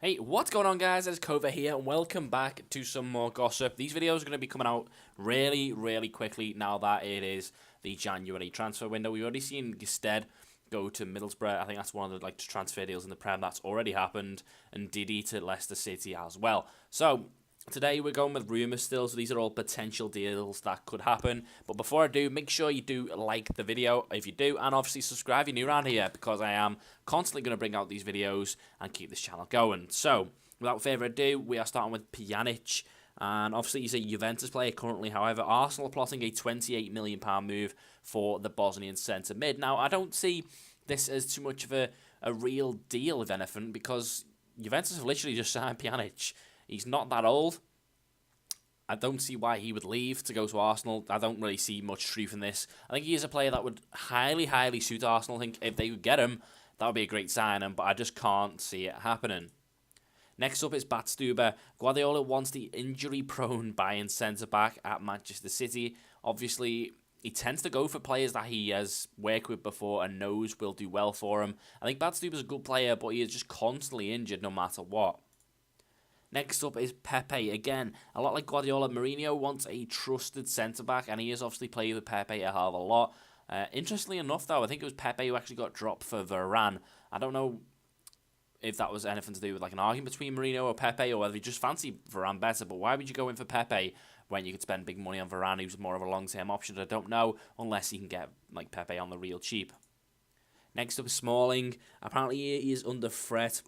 Hey, what's going on, guys? It's Cova here, and welcome back to some more gossip. These videos are going to be coming out really quickly now that it is the January transfer window. We've already seen Gested go to Middlesbrough. I think that's one of the transfer deals in the Prem that's already happened, and Didi to Leicester City as well. So today we're going with rumours still, so these are all potential deals that could happen. But before I do, make sure you do like the video if you do, and obviously subscribe if you're new around here, because I am constantly going to bring out these videos and keep this channel going. So without further ado, we are starting with Pjanic, and obviously he's a Juventus player currently. However, Arsenal are plotting a £28 million move for the Bosnian centre mid. Now, I don't see this as too much of a real deal, if anything, because Juventus have literally just signed Pjanic. He's not that old. I don't see why he would leave to go to Arsenal. I don't really see much truth in this. I think he is a player that would highly suit Arsenal. I think if they would get him, that would be a great signing, but I just can't see it happening. Next up is Batstuber. Guardiola wants the injury-prone Bayern centre-back at Manchester City. Obviously, he tends to go for players that he has worked with before and knows will do well for him. I think Batstuber's a good player, but he is just constantly injured no matter what. Next up is Pepe. Again, a lot like Guardiola, Mourinho wants a trusted centre-back, and he has obviously played with Pepe a hell of a lot. Interestingly enough, though, I think it was Pepe who actually got dropped for Varane. I don't know if that was anything to do with an argument between Mourinho or Pepe, or whether he just fancied Varane better, but why would you go in for Pepe when you could spend big money on Varane, who's more of a long-term option? I don't know, unless you can get Pepe on the real cheap. Next up is Smalling. Apparently he is under threat,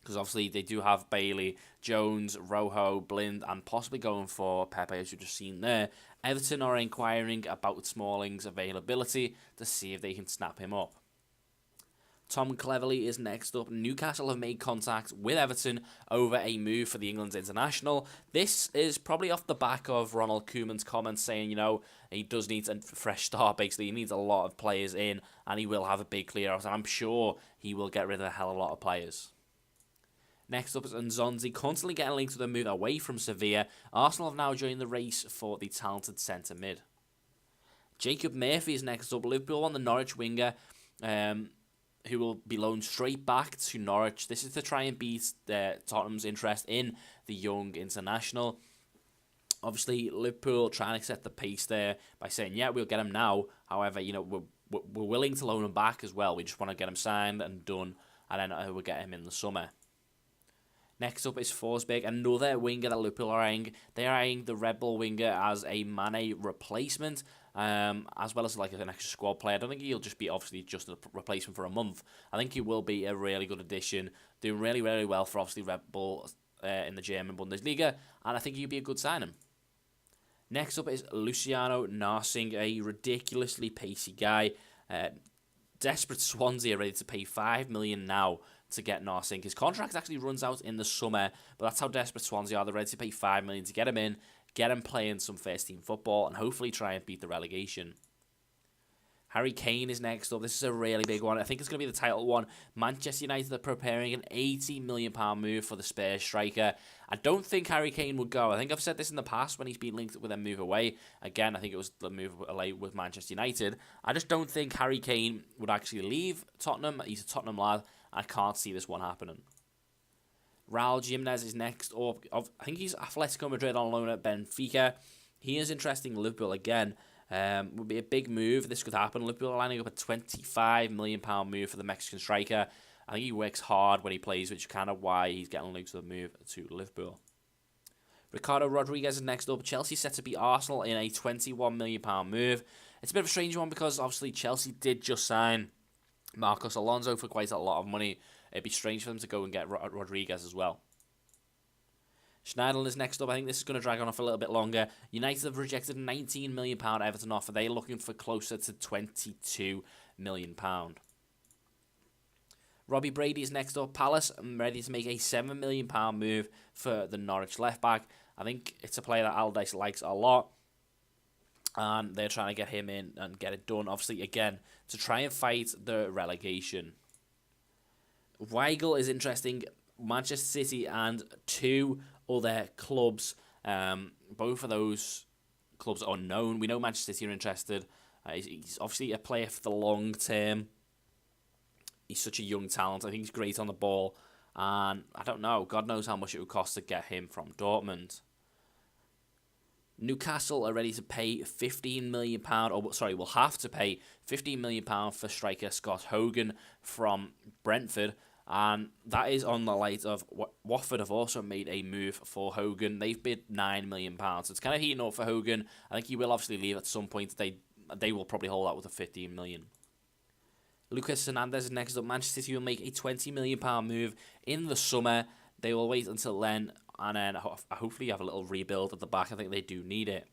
because obviously they do have Bailey, Jones, Rojo, Blind, and possibly going for Pepe, as you've just seen there. Everton are inquiring about Smalling's availability to see if they can snap him up. Tom Cleverley is next up. Newcastle have made contact with Everton over a move for the England's international. This is probably off the back of Ronald Koeman's comments saying, he does need a fresh start, basically. He needs a lot of players in, and he will have a big clear out, and I'm sure he will get rid of a hell of a lot of players. Next up is Nzonzi, constantly getting linked with a move away from Sevilla. Arsenal have now joined the race for the talented centre mid. Jacob Murphy is next up. Liverpool on the Norwich winger, who will be loaned straight back to Norwich. This is to try and beat Tottenham's interest in the young international. Obviously, Liverpool trying to set the pace there by saying, yeah, we'll get him now. However, we're willing to loan him back as well. We just want to get him signed and done, and then we'll get him in the summer. Next up is Forsberg, another winger that Liverpool are eyeing. They are eyeing the Red Bull winger as a Mane replacement, as well as an extra squad player. I don't think he'll just be obviously just a replacement for a month. I think he will be a really good addition, doing really well for obviously Red Bull in the German Bundesliga, and I think he'll be a good signing. Next up is Luciano Narsing, a ridiculously pacey guy. Desperate Swansea are ready to pay $5 million now to get Narsing. His contract actually runs out in the summer, but that's how desperate Swansea are. They're ready to pay $5 million to get him in, get him playing some first-team football, and hopefully try and beat the relegation. Harry Kane is next up. This is a really big one. I think it's going to be the title one. Manchester United are preparing an £80 million move for the Spurs striker. I don't think Harry Kane would go. I think I've said this in the past when he's been linked with a move away. Again, I think it was the move away with Manchester United. I just don't think Harry Kane would actually leave Tottenham. He's a Tottenham lad. I can't see this one happening. Raul Jimenez is next up. I think he's Atletico Madrid on loan at Benfica. He is interesting in Liverpool again. Would be a big move. This could happen. Liverpool are lining up a £25 million move for the Mexican striker. I think he works hard when he plays, which is kind of why he's getting linked to the move to Liverpool. Ricardo Rodriguez is next up. Chelsea set to beat Arsenal in a £21 million move. It's a bit of a strange one because obviously Chelsea did just sign Marcos Alonso for quite a lot of money. It'd be strange for them to go and get Rodriguez as well. Schneiderlin is next up. I think this is going to drag on off a little bit longer. United have rejected a £19 million Everton offer. They're looking for closer to £22 million. Robbie Brady is next up. Palace are ready to make a £7 million move for the Norwich left-back. I think it's a player that Allardyce likes a lot, and they're trying to get him in and get it done, obviously, again, to try and fight the relegation. Weigl is interesting. Manchester City and two other clubs. Both of those clubs are unknown. We know Manchester City are interested. He's obviously a player for the long term. He's such a young talent. I think he's great on the ball. And I don't know, God knows how much it would cost to get him from Dortmund. Newcastle are ready to pay £15 million, or sorry, will have to pay £15 million for striker Scott Hogan from Brentford. And that is on the light of Watford have also made a move for Hogan. They've bid £9 million. So it's kind of heating up for Hogan. I think he will obviously leave at some point. They will probably hold out with a £15 million. Lucas Hernandez is next up. Manchester City will make a £20 million move in the summer. They will wait until then, and then hopefully have a little rebuild at the back. I think they do need it.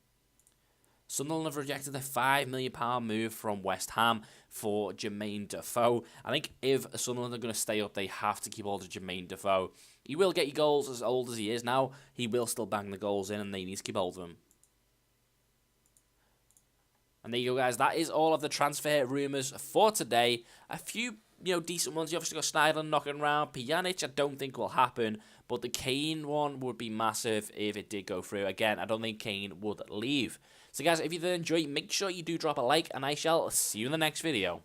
Sunderland have rejected a £5 million move from West Ham for Jermaine Defoe. I think if Sunderland are going to stay up, they have to keep hold of Jermaine Defoe. He will get you goals as old as he is now. He will still bang the goals in, and they need to keep hold of him. And there you go, guys. That is all of the transfer rumours for today. A few, decent ones. You obviously got Sneijder knocking around. Pjanic, I don't think will happen. But the Kane one would be massive if it did go through. Again, I don't think Kane would leave. So, guys, if you did enjoy, make sure you do drop a like. And I shall see you in the next video.